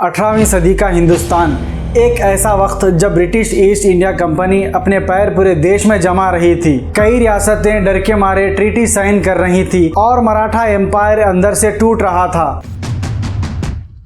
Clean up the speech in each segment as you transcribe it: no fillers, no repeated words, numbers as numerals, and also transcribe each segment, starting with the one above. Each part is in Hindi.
18वीं सदी का हिंदुस्तान एक ऐसा वक्त जब ब्रिटिश ईस्ट इंडिया कंपनी अपने पैर पूरे देश में जमा रही थी। कई रियासतें डर के मारे ट्रीटी साइन कर रही थी और मराठा एम्पायर अंदर से टूट रहा था।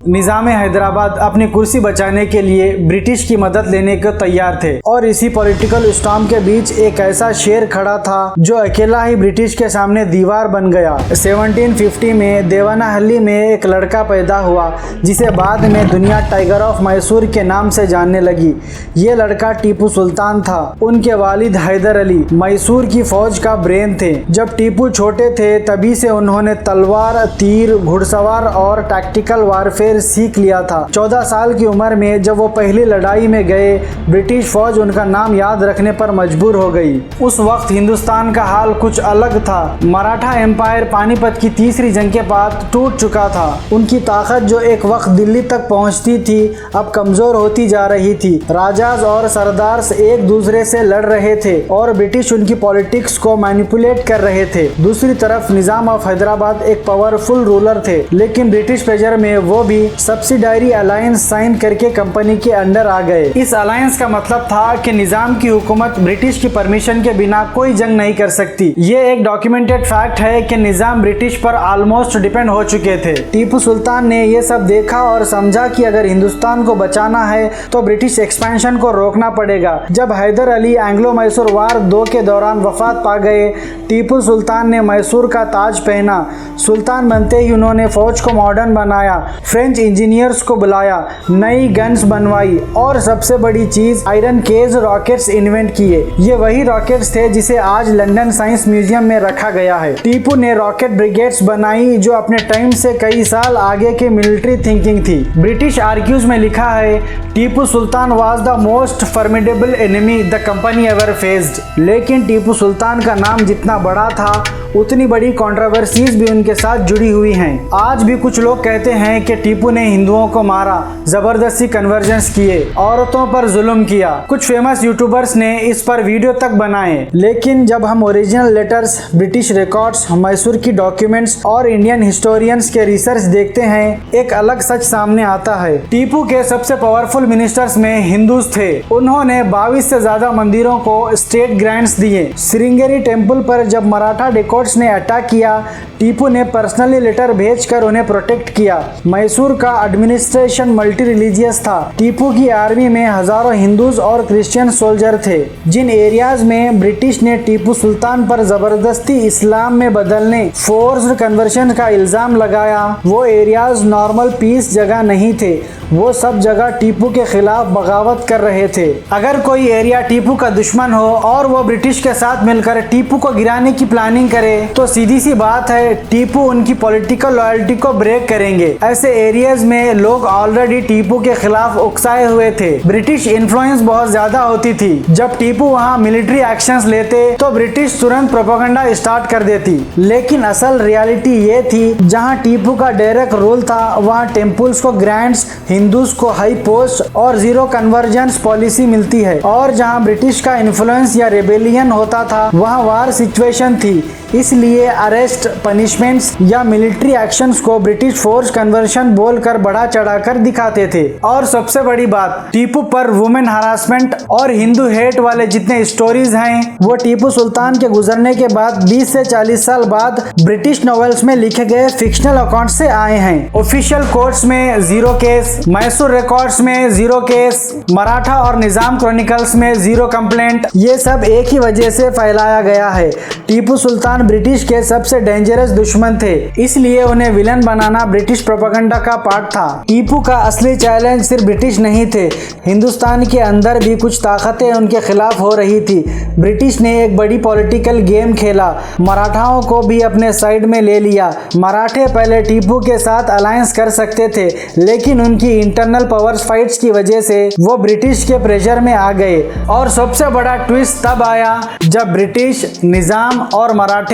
निज़ाम हैदराबाद अपनी कुर्सी बचाने के लिए ब्रिटिश की मदद लेने को तैयार थे और इसी पॉलिटिकल स्टॉर्म के बीच एक ऐसा शेर खड़ा था जो अकेला ही ब्रिटिश के सामने दीवार बन गया। 1750 में देवनाहल्ली में एक लड़का पैदा हुआ जिसे बाद में दुनिया टाइगर ऑफ मैसूर के नाम से जानने लगी। ये लड़का टीपू सुल्तान था। उनके वालिद हैदर अली मैसूर की फौज का ब्रेन थे। जब टीपू छोटे थे तभी से उन्होंने तलवार, तीर, घुड़सवार और टैक्टिकल वारफेयर सीख लिया था। 14 साल की उम्र में जब वो पहली लड़ाई में गए, ब्रिटिश फौज उनका नाम याद रखने पर मजबूर हो गई। उस वक्त हिंदुस्तान का हाल कुछ अलग था। मराठा एम्पायर पानीपत की तीसरी जंग के बाद टूट चुका था। उनकी ताकत जो एक वक्त दिल्ली तक पहुंचती थी अब कमजोर होती जा रही थी। राजाज और सरदार एक दूसरे से लड़ रहे थे और ब्रिटिश उनकी पॉलिटिक्स को मैनिपुलेट कर रहे थे। दूसरी तरफ निजाम ऑफ हैदराबाद एक पावरफुल रूलर थे, लेकिन ब्रिटिश प्रेशर में वो भी सब्सिडायरी अलायंस साइन करके कंपनी के अंडर आ गए। इस अलायंस का मतलब था कि निजाम की हुकूमत ब्रिटिश की परमिशन के बिना कोई जंग नहीं कर सकती। ये एक डॉक्यूमेंटेड फैक्ट है कि निजाम ब्रिटिश पर ऑलमोस्ट डिपेंड हो चुके थे। टीपू सुल्तान ने ये सब देखा और समझा कि अगर हिंदुस्तान को बचाना है तो ब्रिटिश एक्सपेंशन को रोकना पड़ेगा। जब हैदर अली एंग्लो मैसूर वार 2 के दौरान वफात पा गए, टीपू सुल्तान ने मैसूर का ताज पहना। सुल्तान बनते ही उन्होंने फौज को मॉडर्न बनाया, फ्रेंच इंजीनियर्स को बुलाया, नई गन्स बनवाई और सबसे बड़ी चीज आयरन केज रॉकेट्स इन्वेंट किए। ये वही रॉकेट्स थे जिसे आज लंदन साइंस म्यूजियम में रखा गया है। टीपू ने रॉकेट ब्रिगेड्स बनाई जो अपने टाइम से कई साल आगे की मिलिट्री थिंकिंग थी। ब्रिटिश आर्क्यूज में लिखा है, Tipu Sultan was the most formidable enemy the company ever faced. लेकिन टीपू सुल्तान का नाम जितना बड़ा था उतनी बड़ी कंट्रोवर्सीज भी उनके साथ जुड़ी हुई हैं। आज भी कुछ लोग कहते हैं कि टीपू ने हिंदुओं को मारा, जबरदस्ती कन्वर्जन्स किए, औरतों पर जुल्म किया। कुछ फेमस यूट्यूबर्स ने इस पर वीडियो तक बनाए। लेकिन जब हम original letters, British records, Mysore की डॉक्यूमेंट्स और इंडियन हिस्टोरियंस के रिसर्च देखते हैं, एक अलग सच सामने आता है। टीपू के सबसे पावरफुल मिनिस्टर्स में हिंदूज थे। उन्होंने 22 से ज्यादा मंदिरों को स्टेट ग्रांट्स दिए। श्रृंगेरी टेम्पल पर जब मराठा डेकोर्ट्स ने अटैक किया, टीपू ने पर्सनली लेटर भेजकर उन्हें प्रोटेक्ट किया। मैसूर का एडमिनिस्ट्रेशन मल्टी रिलीजियस था। टीपू की आर्मी में हजारों हिंदूज और क्रिश्चियन सोल्जर थे। जिन एरियाज में ब्रिटिश ने टीपू सुल्तान पर जबरदस्ती इस्लाम में बदलने, फोर्स्ड कन्वर्शन का इल्जाम लगाया, वो एरियाज नॉर्मल पीस जगह नहीं थे। वो सब जगह टीपू के खिलाफ बगावत कर रहे थे। अगर कोई एरिया टीपू का दुश्मन हो और वो ब्रिटिश के साथ मिलकर टीपू को गिराने की प्लानिंग करे तो सीधी सी बात है, टीपू उनकी पॉलिटिकल लॉयल्टी को ब्रेक करेंगे। ऐसे एरियाज में लोग ऑलरेडी टीपू के खिलाफ उकसाए हुए थे। ब्रिटिश इन्फ्लुएंस बहुत ज्यादा होती थी। जब टीपू वहाँ मिलिट्री एक्शंस लेते तो ब्रिटिश तुरंत प्रोपेगेंडा स्टार्ट कर देती। लेकिन असल रियलिटी ये थी, जहाँ टीपू का डायरेक्ट रूल था वहाँ टेम्पल्स को ग्रांट्स, हिंदूज को हाई पोस्ट और जीरो कन्वर्जेंस पॉलिसी मिलती है। और जहाँ ब्रिटिश का इन्फ्लुएंस या रेबेलियन होता था वहाँ वार सिचुएशन थी। इसलिए अरेस्ट, पनिशमेंट्स या मिलिट्री एक्शंस को ब्रिटिश फोर्स कन्वर्शन बोलकर बढ़ा चढ़ाकर दिखाते थे। और सबसे बड़ी बात, टीपू पर वुमेन हरासमेंट और हिंदू हेट वाले जितने स्टोरीज हैं वो टीपू सुल्तान के गुजरने के बाद 20 से 40 साल बाद ब्रिटिश नॉवेल्स में लिखे गए फिक्शनल अकाउंट से आए हैं। ऑफिशियल कोर्ट्स में 0 केस, मैसूर रिकॉर्ड्स में 0 केस, मराठा और निजाम क्रॉनिकल्स में 0 कंप्लेंट। ये सब एक ही वजह से फैलाया गया है। टीपू सुल्तान ब्रिटिश के सबसे डेंजरस दुश्मन थे, इसलिए उन्हें विलन बनाना ब्रिटिश प्रोपेगेंडा का पार्ट था। टीपू का असली चैलेंज सिर्फ ब्रिटिश नहीं थे, हिंदुस्तान के अंदर भी कुछ ताकतें उनके खिलाफ हो रही थी। ब्रिटिश ने एक बड़ी पॉलिटिकल गेम खेला, मराठाओं को भी अपने साइड में ले लिया। मराठे पहले टीपू के साथ अलायंस कर सकते थे, लेकिन उनकी इंटरनल पावर्स फाइट्स की वजह से वो ब्रिटिश के प्रेशर में आ गए। और सबसे बड़ा ट्विस्ट तब आया जब ब्रिटिश, निजाम और मराठे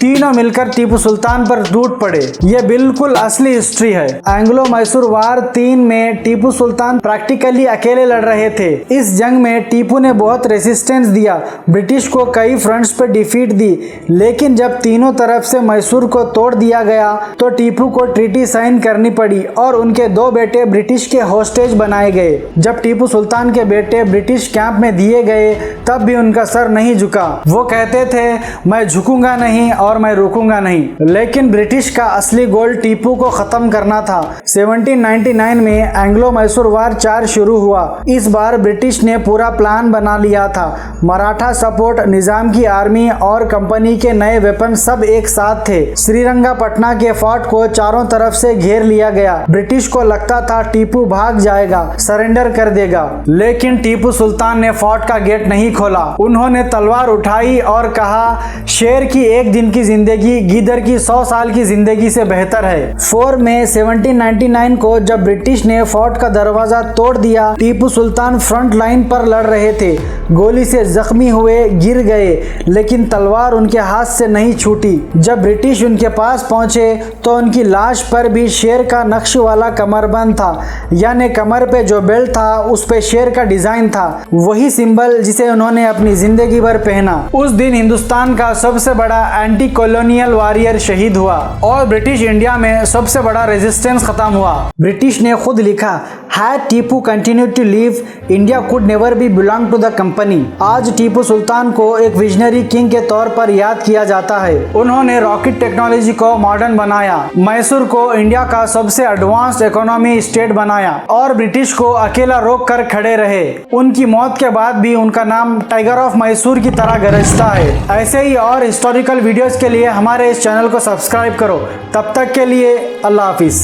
तीनों मिलकर टीपू सुल्तान पर टूट पड़े। ये बिल्कुल असली हिस्ट्री है। एंग्लो मैसूर वार 3 में टीपू सुल्तान प्रैक्टिकली अकेले लड़ रहे थे। इस जंग में टीपू ने बहुत रेजिस्टेंस दिया, ब्रिटिश को कई फ्रंट्स पर डिफीट दी, लेकिन जब तीनों तरफ से मैसूर को तोड़ दिया गया तो टीपू को ट्रीटी साइन करनी पड़ी और उनके 2 बेटे ब्रिटिश के होस्टेज बनाए गए। जब टीपू सुल्तान के बेटे ब्रिटिश कैंप में दिए गए तब भी उनका सर नहीं झुका। वो कहते थे मैं झुकूंगा नहीं और मैं रुकूंगा नहीं। लेकिन ब्रिटिश का असली गोल टीपू को खत्म करना था। 1799 में एंग्लो मैसूर वार 4 शुरू हुआ। इस बार ब्रिटिश ने पूरा प्लान बना लिया था। मराठा सपोर्ट, निजाम की आर्मी और कंपनी के नए वेपन सब एक साथ थे। श्रीरंगपटना के फोर्ट को चारों तरफ से घेर लिया गया। ब्रिटिश को लगता था टीपू भाग जाएगा, सरेंडर कर देगा, लेकिन टीपू सुल्तान ने फोर्ट का गेट नहीं खोला। उन्होंने तलवार उठाई और कहा शेर की एक दिन की जिंदगी गीदड़ की 100 साल की जिंदगी से बेहतर है। 4 मई 1799 को जब ब्रिटिश ने फोर्ट का दरवाजा तोड़ दिया, टीपू सुल्तान फ्रंट लाइन पर लड़ रहे थे। गोली से जख्मी हुए, गिर गए, लेकिन तलवार उनके हाथ से नहीं छूटी। जब ब्रिटिश उनके पास पहुंचे तो उनकी लाश पर भी शेर का नक्श वाला कमरबंद था, यानी कमर पे जो बेल्ट था उस पे शेर का डिजाइन था, वही सिंबल जिसे उन्होंने अपनी जिंदगी भर पहना। उस दिन हिंदुस्तान का सबसे बड़ा एंटी कॉलोनियल वॉरियर शहीद हुआ और ब्रिटिश इंडिया में सबसे बड़ा रेजिस्टेंस खत्म हुआ। ब्रिटिश ने खुद लिखा, Had Tipu continued to live, India could never be belong to the company। आज टीपू सुल्तान को एक विजनरी किंग के तौर पर याद किया जाता है। उन्होंने रॉकेट टेक्नोलॉजी को मॉडर्न बनाया, मैसूर को इंडिया का सबसे एडवांस्ड इकोनॉमी स्टेट बनाया और ब्रिटिश को अकेला रोक कर खड़े रहे। उनकी मौत के बाद भी उनका नाम टाइगर ऑफ मैसूर की तरह गरजता है। ऐसे ही और हिस्टोरिकल वीडियोस के लिए हमारे इस चैनल को सब्सक्राइब करो। तब तक के लिए अल्लाह हाफिज।